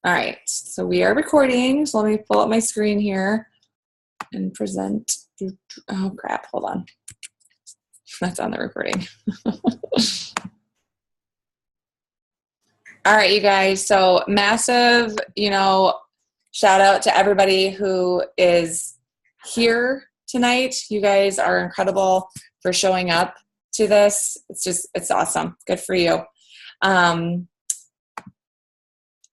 All right, so we are recording. So let me pull up my screen here and present. Oh crap, hold on. That's on the recording. All right, you guys. So massive, shout out to everybody who is here tonight. You guys are incredible for showing up to this. It's awesome. Good for you.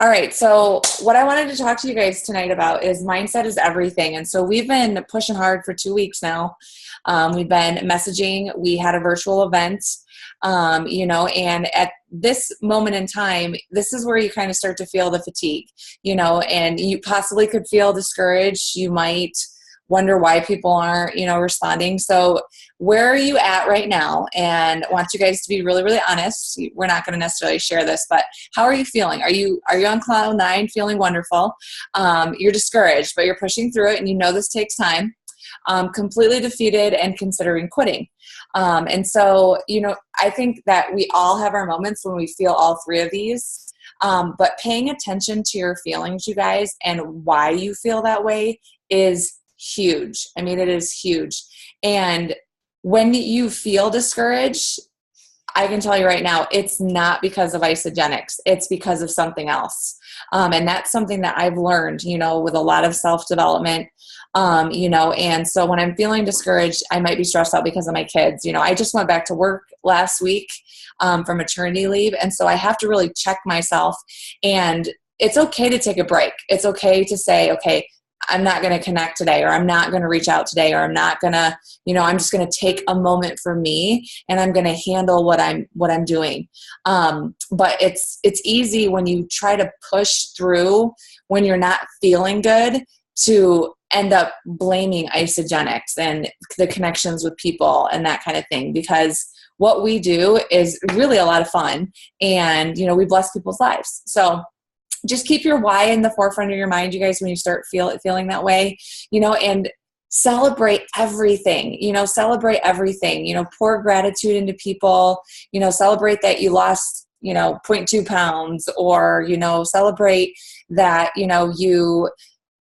All right, so what I wanted to talk to you guys tonight about is mindset is everything. And so we've been pushing hard for 2 weeks now. We've been messaging. We had a virtual event, and at this moment in time, this is where you kind of start to feel the fatigue, and you possibly could feel discouraged. You might wonder why people aren't, responding. So where are you at right now? And I want you guys to be really, really honest. We're not going to necessarily share this, but how are you feeling? Are you on cloud nine, feeling wonderful? You're discouraged, but you're pushing through it, and this takes time. Completely defeated and considering quitting. And so, I think that we all have our moments when we feel all three of these. But paying attention to your feelings, you guys, and why you feel that way is huge. I mean, it is huge. And when you feel discouraged, I can tell you right now, it's not because of isogenics. It's because of something else. And that's something that I've learned, with a lot of self-development, and so when I'm feeling discouraged, I might be stressed out because of my kids. I just went back to work last week from maternity leave. And so I have to really check myself, and it's okay to take a break. It's okay to say, okay, I'm not going to connect today, or I'm not going to reach out today, or I'm not going to, I'm just going to take a moment for me, and I'm going to handle what I'm doing. But it's easy when you try to push through when you're not feeling good to end up blaming isogenics and the connections with people and that kind of thing, because what we do is really a lot of fun, and, we bless people's lives. So just keep your why in the forefront of your mind, you guys, when you start feeling that way, and celebrate everything, celebrate everything, pour gratitude into people, celebrate that you lost, 0.2 pounds, or, celebrate that, you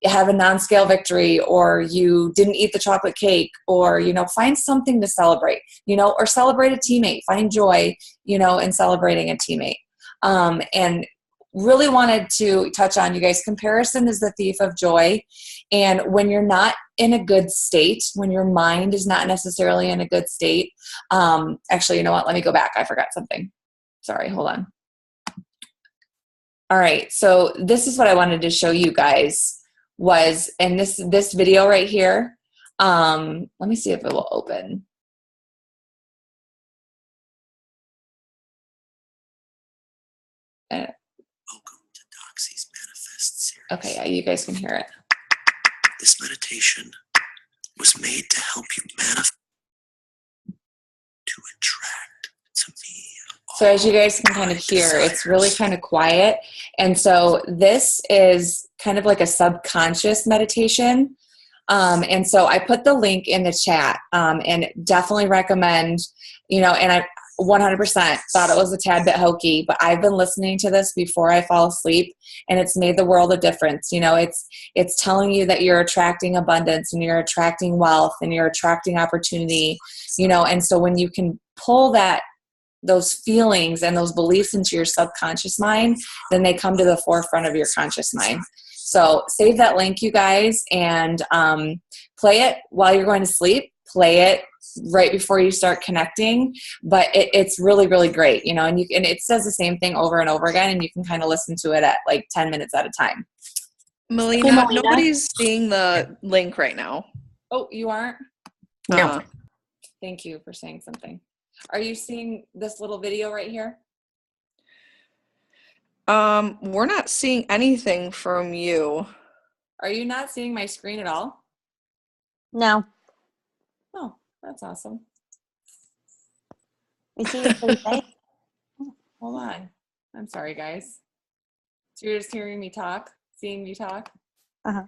have a non-scale victory, or you didn't eat the chocolate cake, or, find something to celebrate, or celebrate a teammate, find joy, in celebrating a teammate. And really wanted to touch on, you guys, comparison is the thief of joy. And when you're not in a good state, when your mind is not necessarily in a good state, actually, you know what? Let me go back. I forgot something. Sorry, hold on. All right. So this is what I wanted to show you guys was, and this video right here. Let me see if it will open. Okay, yeah, you guys can hear it. This meditation was made to help you manifest, to attract to me. So as you guys can kind of hear, it's really kind of quiet. And so this is kind of like a subconscious meditation. And so I put the link in the chat, and definitely recommend, and I 100% thought it was a tad bit hokey, but I've been listening to this before I fall asleep, and it's made the world a difference. It's telling you that you're attracting abundance, and you're attracting wealth, and you're attracting opportunity, and so when you can pull those feelings and those beliefs into your subconscious mind, then they come to the forefront of your conscious mind. So save that link, you guys, and play it while you're going to sleep. Play it right before you start connecting, but it's really, really great, and it says the same thing over and over again, and you can kind of listen to it at like 10 minutes at a time. Malena, nobody's seeing the link right now. Oh, you aren't? No. Thank you for saying something. Are you seeing this little video right here? We're not seeing anything from you. Are you not seeing my screen at all? No. Oh, that's awesome. We see your pretty face. Hold on. I'm sorry, guys. So you're just hearing me talk, seeing me talk? Uh-huh.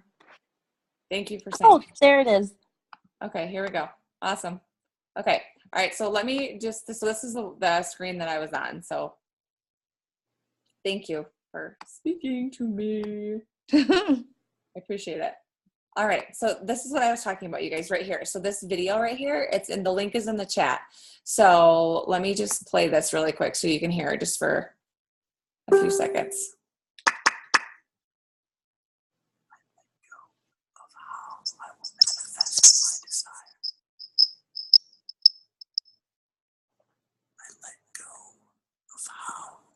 Thank you for saying. Oh, there it is. Okay, here we go. Awesome. Okay. All right. So let me so this is the screen that I was on. So thank you. for speaking to me. I appreciate it. All right. So this is what I was talking about, you guys, right here. So this video right here, the link is in the chat. So let me just play this really quick so you can hear it just for a few seconds.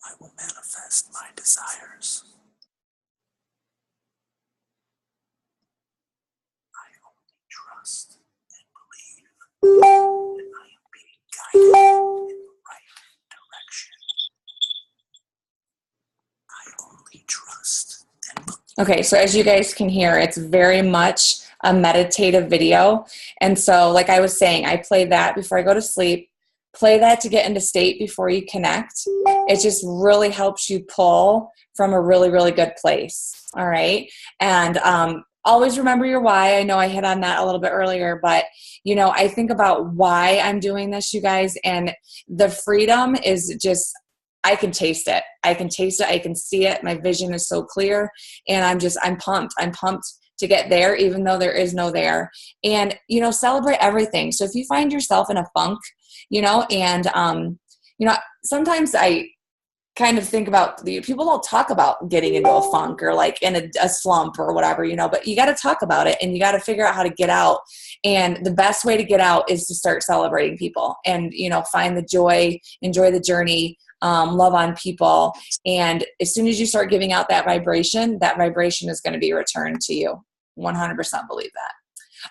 I will manifest my desires. I only trust and believe that I am being guided in the right direction. I only trust and believe. Okay, so as you guys can hear, it's very much a meditative video. And so, like I was saying, I play that before I go to sleep. Play that to get into state before you connect. It just really helps you pull from a really, really good place. All right. And always remember your why. I know I hit on that a little bit earlier, but I think about why I'm doing this, you guys, and the freedom is just, I can taste it. I can taste it. I can see it. My vision is so clear, and I'm pumped. I'm pumped to get there, even though there is no there. And, celebrate everything. So if you find yourself in a funk, sometimes I kind of think about people don't talk about getting into a funk or like in a slump or whatever, but you got to talk about it and you got to figure out how to get out. And the best way to get out is to start celebrating people and, find the joy, enjoy the journey, love on people. And as soon as you start giving out that vibration is going to be returned to you. 100% believe that.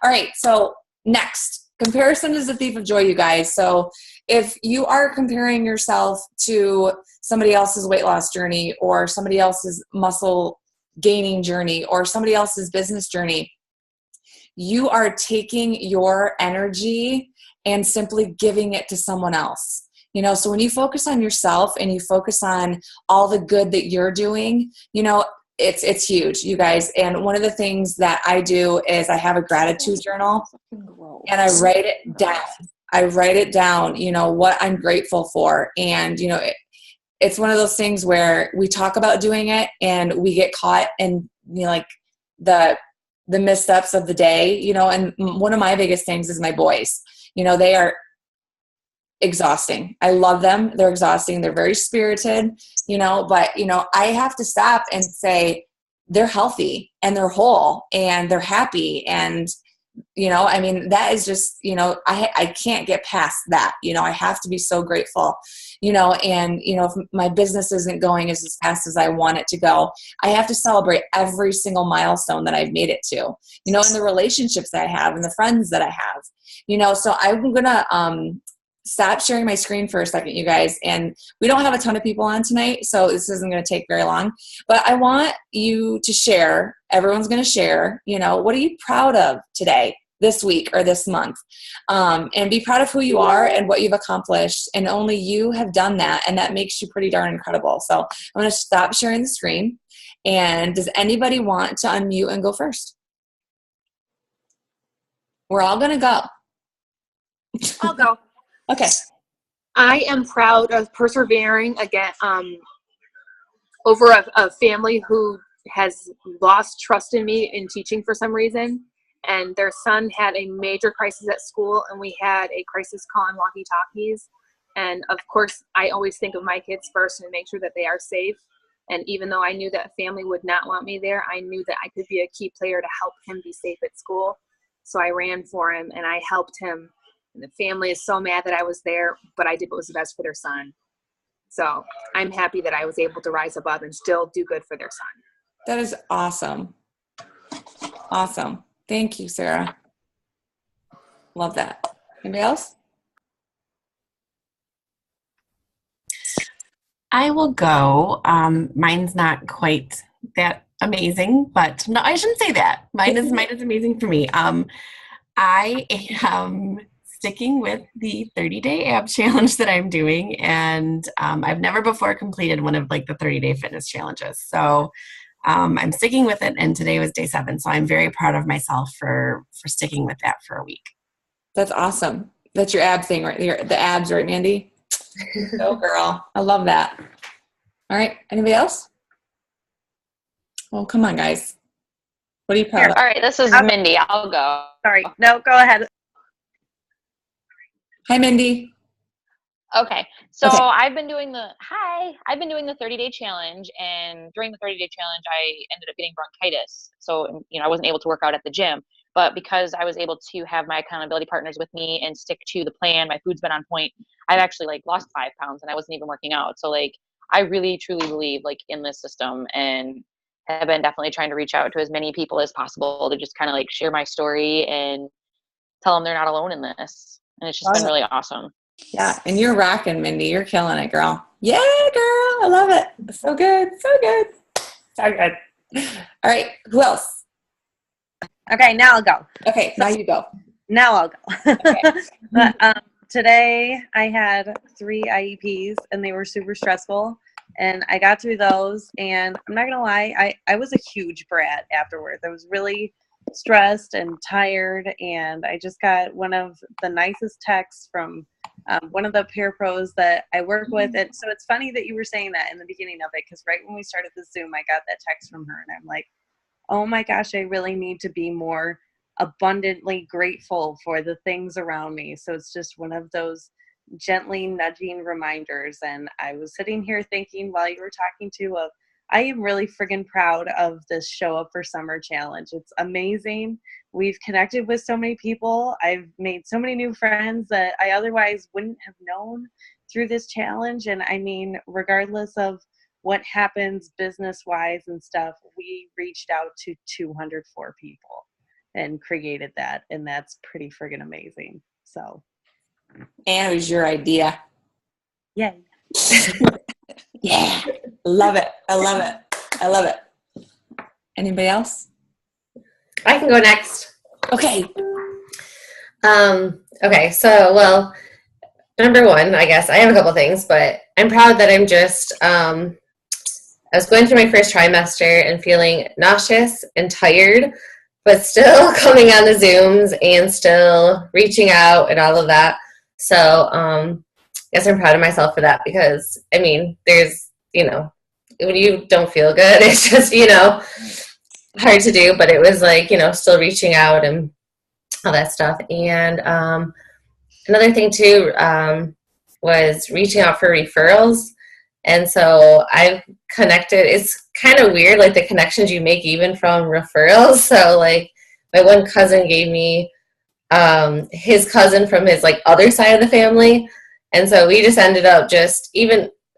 All right. So next, comparison is the thief of joy, you guys. So if you are comparing yourself to somebody else's weight loss journey or somebody else's muscle gaining journey or somebody else's business journey, you are taking your energy and simply giving it to someone else. So when you focus on yourself and you focus on all the good that you're doing, it's huge, you guys. And one of the things that I do is I have a gratitude journal and I write it down. What I'm grateful for. And, it's one of those things where we talk about doing it and we get caught in, like the missteps of the day, and one of my biggest things is my boys. They are exhausting. I love them. They're exhausting. They're very spirited, but, I have to stop and say they're healthy and they're whole and they're happy. And, that is just, I can't get past that. I have to be so grateful, and, if my business isn't going as fast as I want it to go, I have to celebrate every single milestone that I've made it to, and the relationships that I have and the friends that I have, so I'm going to, stop sharing my screen for a second, you guys. And we don't have a ton of people on tonight, so this isn't going to take very long. But I want you to share. Everyone's going to share, what are you proud of today, this week, or this month? And be proud of who you are and what you've accomplished. And only you have done that. And that makes you pretty darn incredible. So I'm going to stop sharing the screen. And does anybody want to unmute and go first? We're all going to go. I'll go. Okay. I am proud of persevering again over a family who has lost trust in me in teaching for some reason, and their son had a major crisis at school, and we had a crisis call on walkie-talkies. And of course, I always think of my kids first and make sure that they are safe. And even though I knew that family would not want me there, I knew that I could be a key player to help him be safe at school. So I ran for him and I helped him. And the family is so mad that I was there, but I did what was the best for their son. So I'm happy that I was able to rise above and still do good for their son. That is awesome. Awesome. Thank you, Sarah. Love that. Anybody else? I will go. Mine's not quite that amazing, but no, I shouldn't say that. Mine is amazing for me. I am sticking with the 30-day ab challenge that I'm doing, and I've never before completed one of like the 30-day fitness challenges. So I'm sticking with it, and today was day 7. So I'm very proud of myself for sticking with that for a week. That's awesome. That's your ab thing, right? The abs, right, Mandy? Go girl. I love that. All right. Anybody else? Well, come on, guys. What are you proud Here, of? all right, this is Mindy. I'll go. Sorry. No, go ahead. Hi, Mindy. Okay, so Okay. I've been doing the 30-day challenge, and during the 30-day challenge, I ended up getting bronchitis. So, I wasn't able to work out at the gym, but because I was able to have my accountability partners with me and stick to the plan, my food's been on point. I've actually like lost 5 pounds, and I wasn't even working out. So like, I really truly believe like in this system, and have been definitely trying to reach out to as many people as possible to just kind of like share my story and tell them they're not alone in this. And it's just been really awesome. Yeah, and you're rocking, Mindy. You're killing it, girl. Yeah, girl. I love it. So good. So good. So good. All right. Who else? Okay, now I'll go. Okay, now you go. Now I'll go. Okay. But today I had 3 IEPs and they were super stressful. And I got through those. And I'm not going to lie, I was a huge brat afterwards. I was really stressed and tired. And I just got one of the nicest texts from one of the peer pros that I work with. And so it's funny that you were saying that in the beginning of it, because right when we started the Zoom, I got that text from her. And I'm like, oh my gosh, I really need to be more abundantly grateful for the things around me. So it's just one of those gently nudging reminders. And I was sitting here thinking while you were talking to, I am really friggin' proud of this Show Up for Summer challenge. It's amazing. We've connected with so many people. I've made so many new friends that I otherwise wouldn't have known through this challenge. And I mean, regardless of what happens business-wise and stuff, we reached out to 204 people and created that. And that's pretty friggin' amazing. So. And it was your idea. Yay. Yeah. Love it. I love it. I love it. Anybody else? I can go next. Okay. Okay, so, well, number one, I guess, I have a couple things, but I'm proud that I'm just, I was going through my first trimester and feeling nauseous and tired, but still coming on the Zooms and still reaching out and all of that. So, I guess I'm proud of myself for that because, I mean, there's, when you don't feel good, it's just, hard to do, but it was like, still reaching out and all that stuff. And another thing too was reaching out for referrals. And so I've connected, it's kind of weird, like the connections you make even from referrals. So like my one cousin gave me his cousin from his like other side of the family. And so we just ended up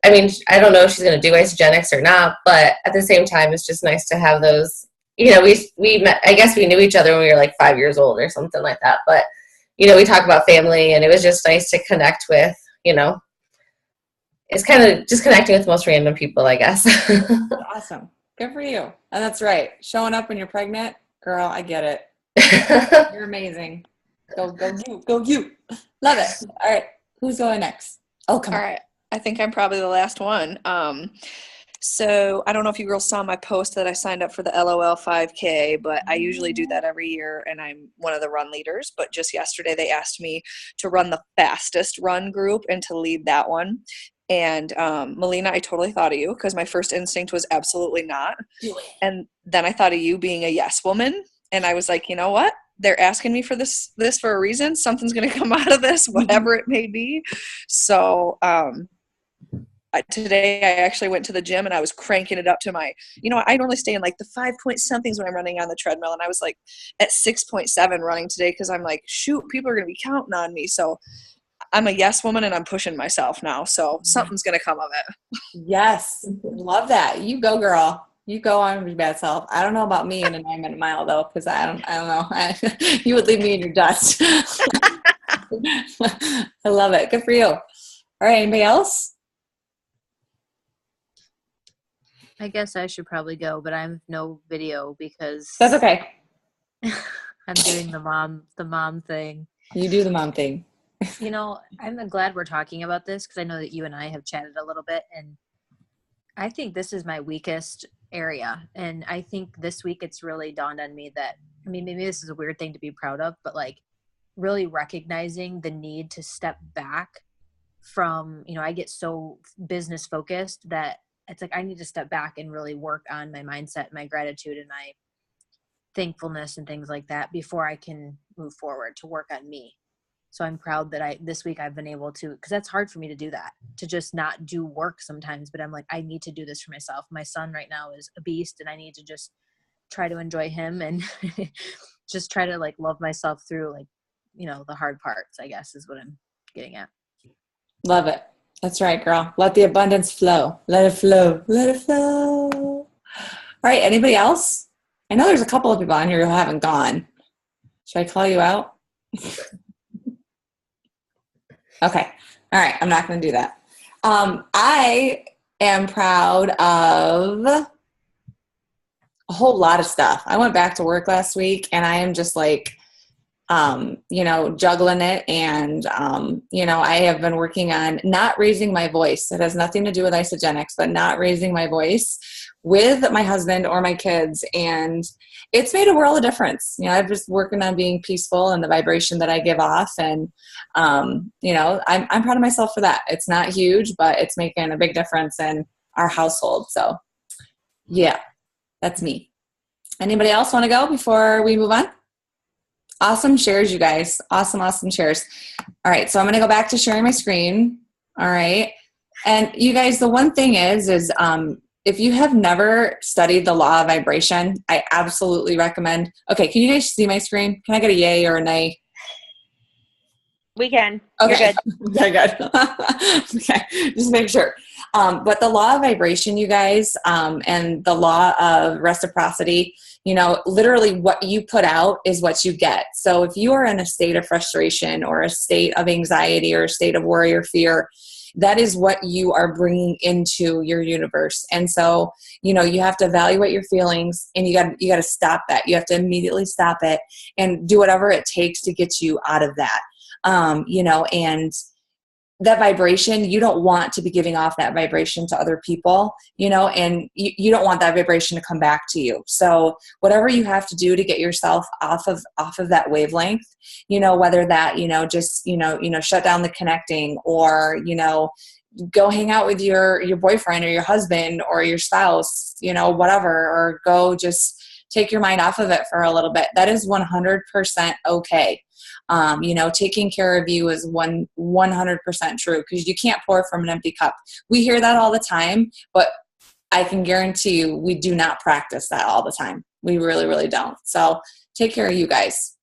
I don't know if she's going to do isogenics or not, but at the same time, it's just nice to have those, we met, I guess we knew each other when we were like 5 years old or something like that. But, we talk about family and it was just nice to connect with, it's kind of just connecting with the most random people, I guess. Awesome. Good for you. And that's right. Showing up when you're pregnant, girl, I get it. You're amazing. Go you. Love it. All right. Who's going next? Oh, come on. All right. I think I'm probably the last one. So I don't know if you girls saw my post that I signed up for the LOL 5K, but I usually do that every year, and I'm one of the run leaders. But just yesterday, they asked me to run the fastest run group and to lead that one. And Malena, I totally thought of you because my first instinct was absolutely not. And then I thought of you being a yes woman, and I was like, you know what? They're asking me for this for a reason. Something's going to come out of this, whatever it may be. So today I actually went to the gym and I was cranking it up to my, I normally stay in like the 5 point somethings when I'm running on the treadmill. And I was like at 6.7 running today because I'm like, shoot, people are going to be counting on me. So I'm a yes woman and I'm pushing myself now. So something's going to come of it. Yes. Love that. You go, girl. You go on your bad self. I don't know about me in a 9-minute mile though, because I don't know. You would leave me in your dust. I love it. Good for you. All right. Anybody else? I guess I should probably go, but I have no video because That's okay. I'm doing the mom thing. You do the mom thing. I'm glad we're talking about this because I know that you and I have chatted a little bit, and I think this is my weakest area. And I think this week it's really dawned on me that, maybe this is a weird thing to be proud of, but like really recognizing the need to step back from, I get so business focused that it's like I need to step back and really work on my mindset, my gratitude, and my thankfulness and things like that before I can move forward to work on me. So I'm proud that this week I've been able to, because that's hard for me to do that, to just not do work sometimes, but I'm like, I need to do this for myself. My son right now is a beast, and I need to just try to enjoy him and just try to like love myself through like, the hard parts, I guess is what I'm getting at. Love it. That's right, girl. Let the abundance flow. Let it flow. Let it flow. All right. Anybody else? I know there's a couple of people on here who haven't gone. Should I call you out? Okay. All right. I'm not going to do that. I am proud of a whole lot of stuff. I went back to work last week, and I am just like, juggling it. And, I have been working on not raising my voice. It has nothing to do with Isogenics, but not raising my voice with my husband or my kids. And it's made a world of difference. I'm just working on being peaceful and the vibration that I give off. And, I'm proud of myself for that. It's not huge, but it's making a big difference in our household. So yeah, that's me. Anybody else want to go before we move on? Awesome shares, you guys. Awesome shares. All right. So I'm going to go back to sharing my screen. All right. And you guys, the one thing is if you have never studied the law of vibration, I absolutely recommend. Okay. Can you guys see my screen? Can I get a yay or a nay? We can. Okay. You're good. Okay, good. Okay. Just make sure. But the law of vibration, you guys, and the law of reciprocity, literally what you put out is what you get. So if you are in a state of frustration or a state of anxiety or a state of worry or fear, that is what you are bringing into your universe. And so, you have to evaluate your feelings, and you got to stop that. You have to immediately stop it and do whatever it takes to get you out of that. And that vibration, you don't want to be giving off that vibration to other people, and you don't want that vibration to come back to you. So whatever you have to do to get yourself off of that wavelength, whether that, just, shut down the connecting, or, go hang out with your boyfriend or your husband or your spouse, whatever, or go just take your mind off of it for a little bit. That is 100% okay. Taking care of you is 100% true, because you can't pour from an empty cup. We hear that all the time, but I can guarantee you we do not practice that all the time. We really, really don't. So take care of you guys.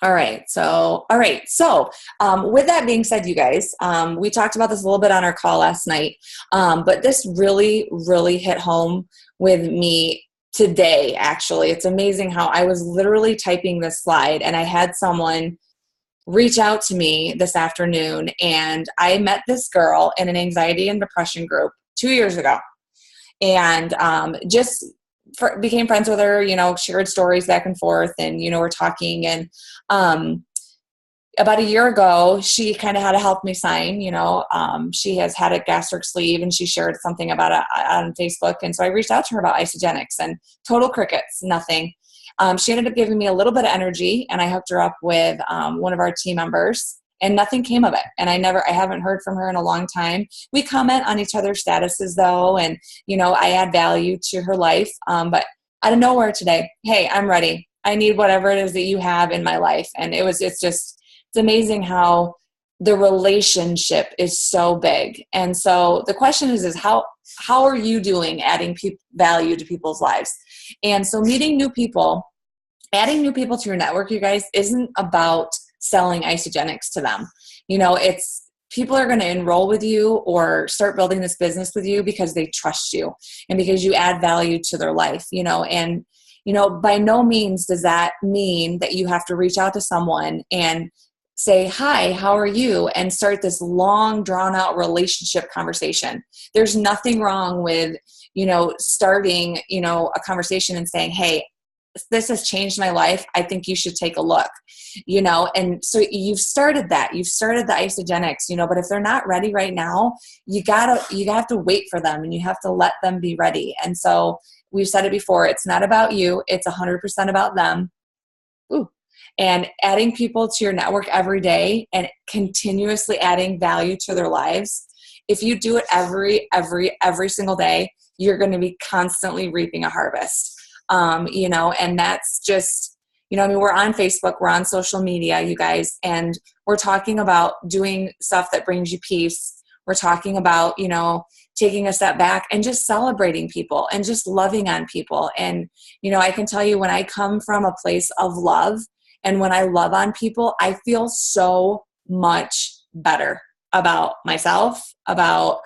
All right. So with that being said, you guys, we talked about this a little bit on our call last night, but this really, really hit home with me today. Actually, it's amazing how I was literally typing this slide, and I had someone reach out to me this afternoon, and I met this girl in an anxiety and depression group 2 years ago, and became friends with her, shared stories back and forth, and we're talking, and about a year ago, she kind of had to help me sign, she has had a gastric sleeve, and she shared something about it on Facebook. And so I reached out to her about Isogenics, and total crickets, nothing. She ended up giving me a little bit of energy, and I hooked her up with one of our team members, and nothing came of it. And I haven't heard from her in a long time. We comment on each other's statuses though. And, I add value to her life. But out of nowhere today, hey, I'm ready. I need whatever it is that you have in my life. And it's amazing how the relationship is so big. And so the question is how are you doing adding value to people's lives? And so meeting new people, adding new people to your network, you guys, isn't about selling Isogenics to them. It's people are going to enroll with you or start building this business with you because they trust you and because you add value to their life, and by no means does that mean that you have to reach out to someone and say, hi, how are you? And start this long drawn out relationship conversation. There's nothing wrong with, starting, a conversation and saying, hey, this has changed my life. I think you should take a look, and so you've started that. You've started the Isogenics, but if they're not ready right now, you have to wait for them, and you have to let them be ready. And so we've said it before, it's not about you. It's 100% about them. Ooh. And adding people to your network every day and continuously adding value to their lives if you do it every single day, you're going to be constantly reaping a harvest. You know, and that's just, you know, I mean, we're on Facebook, we're on social media, you guys, and we're talking about doing stuff that brings you peace. We're talking about, you know, taking a step back and just celebrating people and just loving on people. And, you know, I can tell you, when I come from a place of love and when I love on people, I feel so much better about myself, about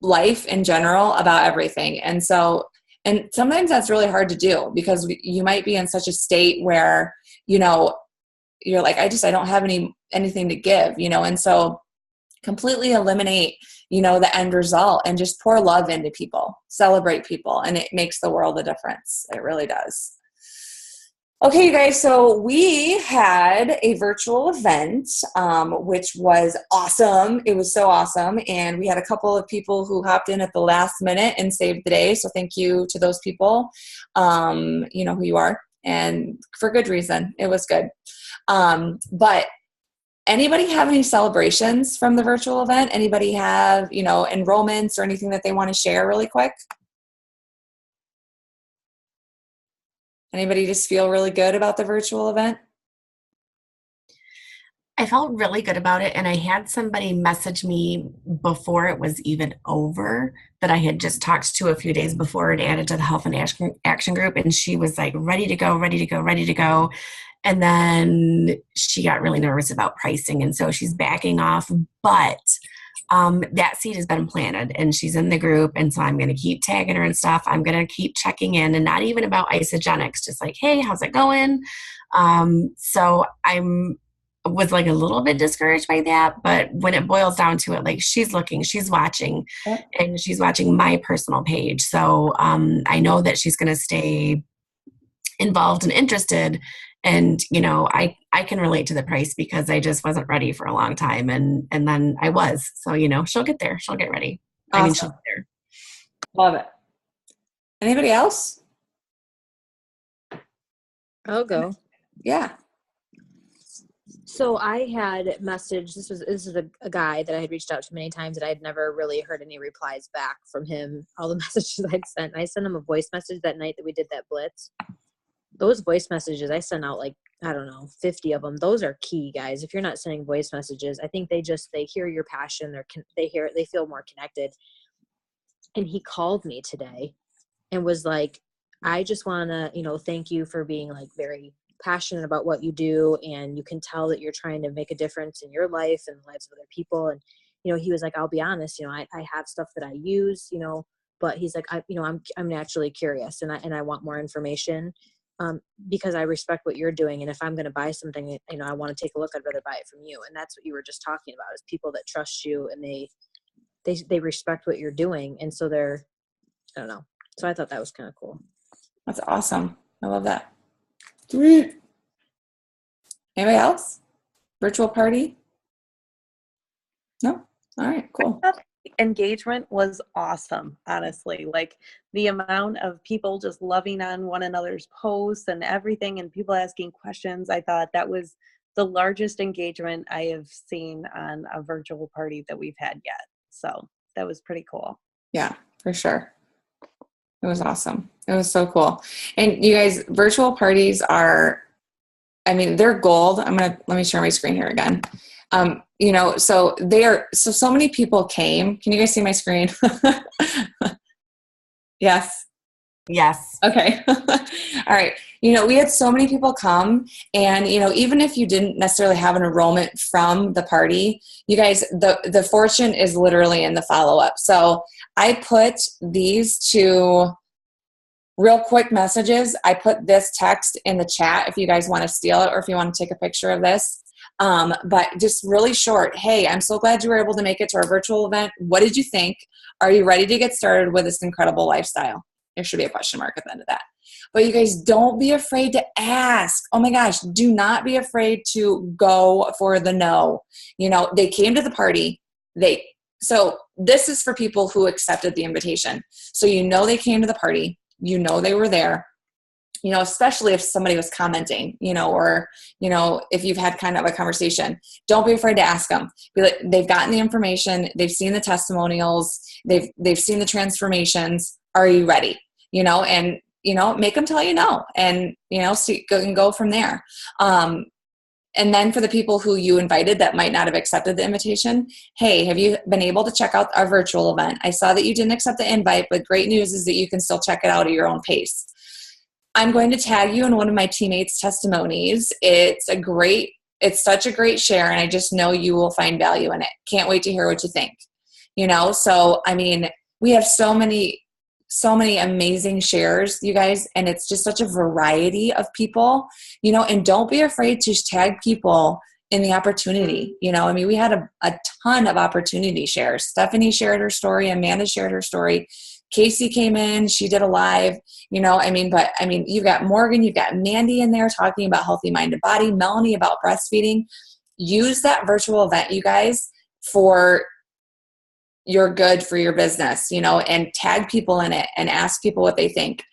life in general, about everything. And so, and sometimes that's really hard to do because you might be in such a state where, you know, you're like, I don't have anything to give, you know, and so completely eliminate, you know, the end result and just pour love into people, celebrate people, and it makes the world a difference. It really does. Okay, you guys, so we had a virtual event, which was awesome. It was so awesome. And we had a couple of people who hopped in at the last minute and saved the day. So thank you to those people. You know who you are, and for good reason. It was good. But anybody have any celebrations from the virtual event? Anybody have, you know, enrollments or anything that they want to share really quick? Anybody just feel really good about the virtual event? I felt really good about it, and I had somebody message me before it was even over that I had just talked to a few days before and added to the Health and Action group, and she was like, ready to go. And then she got really nervous about pricing, and so she's backing off. But that seed has been planted, and she's in the group, and so I'm going to keep tagging her and stuff. I'm going to keep checking in, and not even about isogenics, just like, hey, how's it going? So was like a little bit discouraged by that, but when it boils down to it, like, she's looking, she's watching, and she's watching my personal page. So I know that she's going to stay involved and interested. And, you know, I can relate to the price because I just wasn't ready for a long time. And then I was. So, you know, she'll get there. She'll get ready. Awesome. I mean, she'll get there. Love it. Anybody else? I'll go. Yeah. So I had messaged, this is a guy that I had reached out to many times, and I had never really heard any replies back from him, all the messages I'd sent. I sent him a voice message that night that we did that blitz. Those voice messages, I sent out like, I don't know, 50 of them. Those are key, guys. If you're not sending voice messages, I think they hear your passion. They feel more connected. And he called me today and was like, I just want to, you know, thank you for being like very passionate about what you do. And you can tell that you're trying to make a difference in your life and the lives of other people. And, you know, he was like, I'll be honest, you know, I have stuff that I use, you know, but he's like, I'm naturally curious and I want more information. Because I respect what you're doing. And if I'm going to buy something, you know, I want to take a look, I'd rather buy it from you. And that's what you were just talking about, is people that trust you and they respect what you're doing. And so I don't know. So I thought that was kind of cool. That's awesome. I love that. Anybody else? Virtual party? No? All right, cool. Engagement was awesome, honestly. Like, the amount of people just loving on one another's posts and everything, and people asking questions, I thought that was the largest engagement I have seen on a virtual party that we've had yet. So that was pretty cool. Yeah, for sure. It was awesome. It was so cool. And you guys, virtual parties are, I mean, they're gold. Let me share my screen here again. You know, so so many people came. Can you guys see my screen? Yes. Yes. Okay. All right. You know, we had so many people come, and, you know, even if you didn't necessarily have an enrollment from the party, you guys, the fortune is literally in the follow-up. So I put these two real quick messages. I put this text in the chat if you guys want to steal it or if you want to take a picture of this. But just really short. Hey, I'm so glad you were able to make it to our virtual event. What did you think? Are you ready to get started with this incredible lifestyle? There should be a question mark at the end of that. But you guys, don't be afraid to ask. Oh my gosh, do not be afraid to go for the no. You know, they came to the party. So this is for people who accepted the invitation. So you know they came to the party. You know they were there. especially if somebody was commenting, or, if you've had kind of a conversation, don't be afraid to ask them. Be like, they've gotten the information, they've seen the testimonials, they've seen the transformations. Are you ready? And, make them tell you no, and, go from there. And then for the people who you invited that might not have accepted the invitation, hey, have you been able to check out our virtual event? I saw that you didn't accept the invite, but great news is that you can still check it out at your own pace. I'm going to tag you in one of my teammates' testimonies. It's such a great share, and I just know you will find value in it. Can't wait to hear what you think. So, we have so many amazing shares, you guys, and it's just such a variety of people, and don't be afraid to tag people in the opportunity. We had a ton of opportunity shares. Stephanie shared her story. Amanda shared her story. Casey came in, she did a live, you've got Morgan, you've got Mandy in there talking about healthy mind and body, Melanie about breastfeeding. Use that virtual event, you guys, for your good, for your business, and tag people in it and ask people what they think.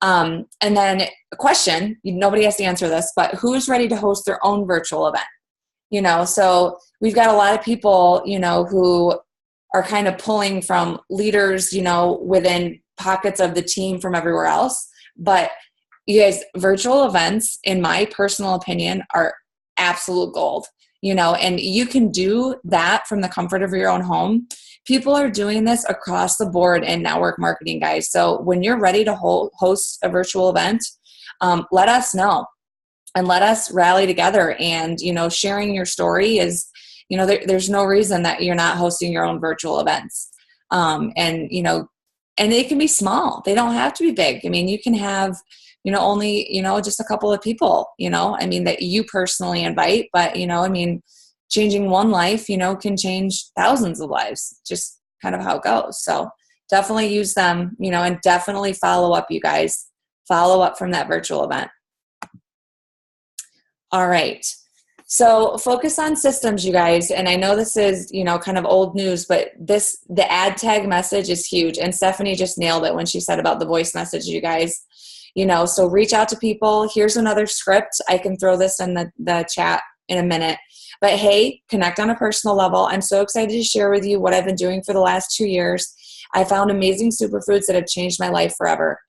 And then a question, nobody has to answer this, but who's ready to host their own virtual event? So we've got a lot of people, who are kind of pulling from leaders, within pockets of the team from everywhere else. But you guys, virtual events, in my personal opinion, are absolute gold, and you can do that from the comfort of your own home. People are doing this across the board in network marketing, guys. So when you're ready to host a virtual event, let us know and let us rally together. And, sharing your story is, there's no reason that you're not hosting your own virtual events. And they can be small. They don't have to be big. You can have, only, just a couple of people, that you personally invite, but, changing one life, can change thousands of lives, just kind of how it goes. So definitely use them, and definitely follow up, you guys. Follow up from that virtual event. All right. So focus on systems, you guys. And I know this is, kind of old news, but the ad tag message is huge. And Stephanie just nailed it when she said about the voice message, you guys. So reach out to people. Here's another script. I can throw this in the chat in a minute. But hey, connect on a personal level. I'm so excited to share with you what I've been doing for the last 2 years. I found amazing superfoods that have changed my life forever.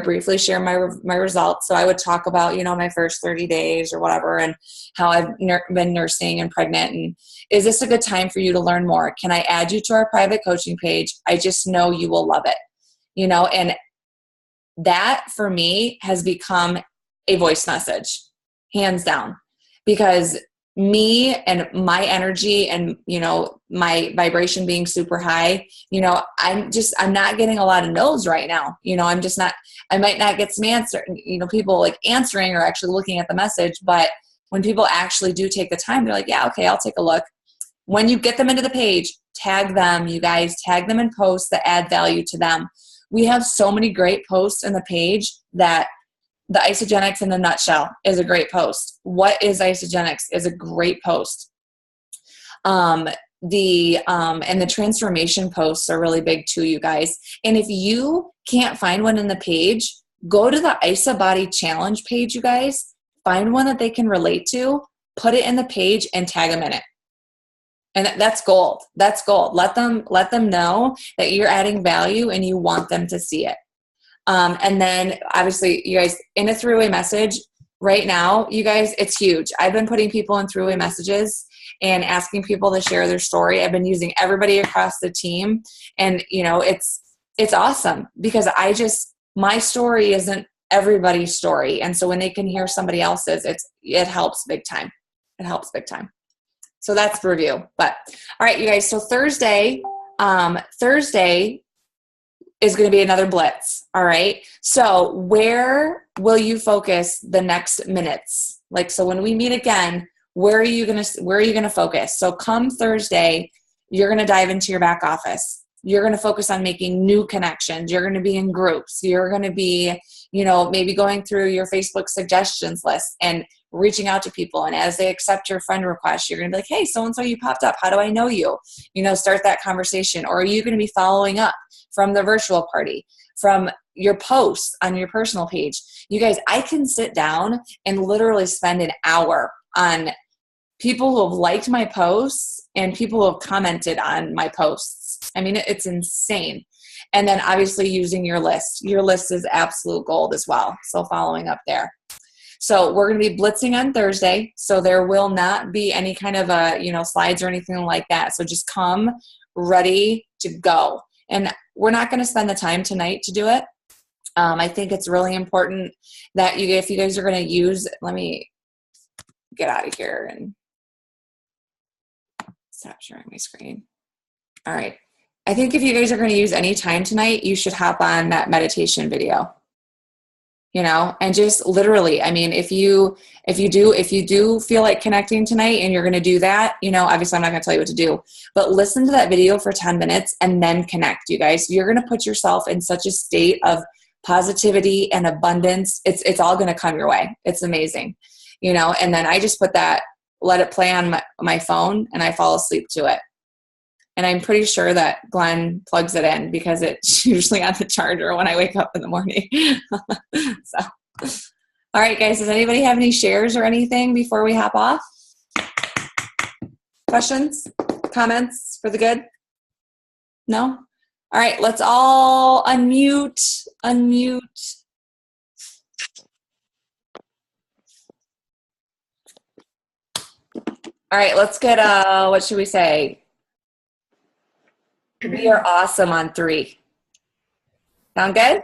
Briefly share my results. So I would talk about, my first 30 days or whatever, and how I've been nursing and pregnant. And is this a good time for you to learn more? Can I add you to our private coaching page? I just know you will love it. And that for me has become a voice message, hands down, because me and my energy and, my vibration being super high, I'm not getting a lot of no's right now. I might not get some answer, people like answering or actually looking at the message, but when people actually do take the time, they're like, yeah, okay, I'll take a look. When you get them into the page, tag them, you guys, tag them in posts that add value to them. We have so many great posts in the page that the Isogenics in a nutshell is a great post. What is Isogenics is a great post. And the transformation posts are really big too, you guys. And if you can't find one in the page, go to the IsaBody challenge page, you guys. Find one that they can relate to, put it in the page, and tag them in it. And that's gold. That's gold. Let them know that you're adding value and you want them to see it. And then obviously you guys, in a three-way message right now, you guys, it's huge. I've been putting people in three-way messages and asking people to share their story. I've been using everybody across the team, and it's awesome because my story isn't everybody's story. And so when they can hear somebody else's, it helps big time. It helps big time. So that's the review. But all right, you guys. So Thursday is going to be another blitz. All right. So where will you focus the next minutes? So when we meet again, where are you going to focus? So come Thursday, you're going to dive into your back office. You're going to focus on making new connections. You're going to be in groups. You're going to be, maybe going through your Facebook suggestions list and reaching out to people. And as they accept your friend request, you're going to be like, hey, so-and-so, you popped up. How do I know you? Start that conversation. Or are you going to be following up from the virtual party? from your posts on your personal page. You guys, I can sit down and literally spend an hour on people who have liked my posts and people who have commented on my posts. I mean, it's insane. And then obviously using your list. Your list is absolute gold as well. So following up there. So we're going to be blitzing on Thursday. So there will not be any kind of slides or anything like that. So just come ready to go. And we're not going to spend the time tonight to do it. I think it's really important that if you guys are going to use, let me get out of here and stop sharing my screen. All right. I think if you guys are going to use any time tonight, you should hop on that meditation video, and just literally, I mean, if you do feel like connecting tonight and you're going to do that, obviously I'm not going to tell you what to do, but listen to that video for 10 minutes and then connect, you guys. You're going to put yourself in such a state of positivity and abundance. It's all going to come your way. It's amazing, and then I just let it play on my phone and I fall asleep to it. And I'm pretty sure that Glenn plugs it in because it's usually on the charger when I wake up in the morning. So, all right, guys, does anybody have any shares or anything before we hop off? Questions, comments for the good? No? All right, let's all unmute. All right, let's get, what should we say? We are awesome on 3. Sound good?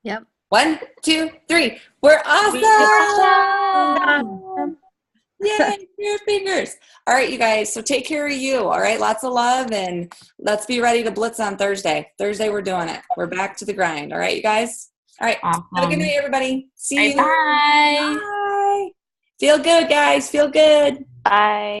Yep. 1, 2, 3. We're awesome! Yay, your fingers. All right, you guys, so take care of you, all right? Lots of love, and let's be ready to blitz on Thursday. Thursday, we're doing it. We're back to the grind, all right, you guys? All right, Awesome. Have a good night, everybody. See you. Bye. Bye. Feel good, guys. Feel good. Bye.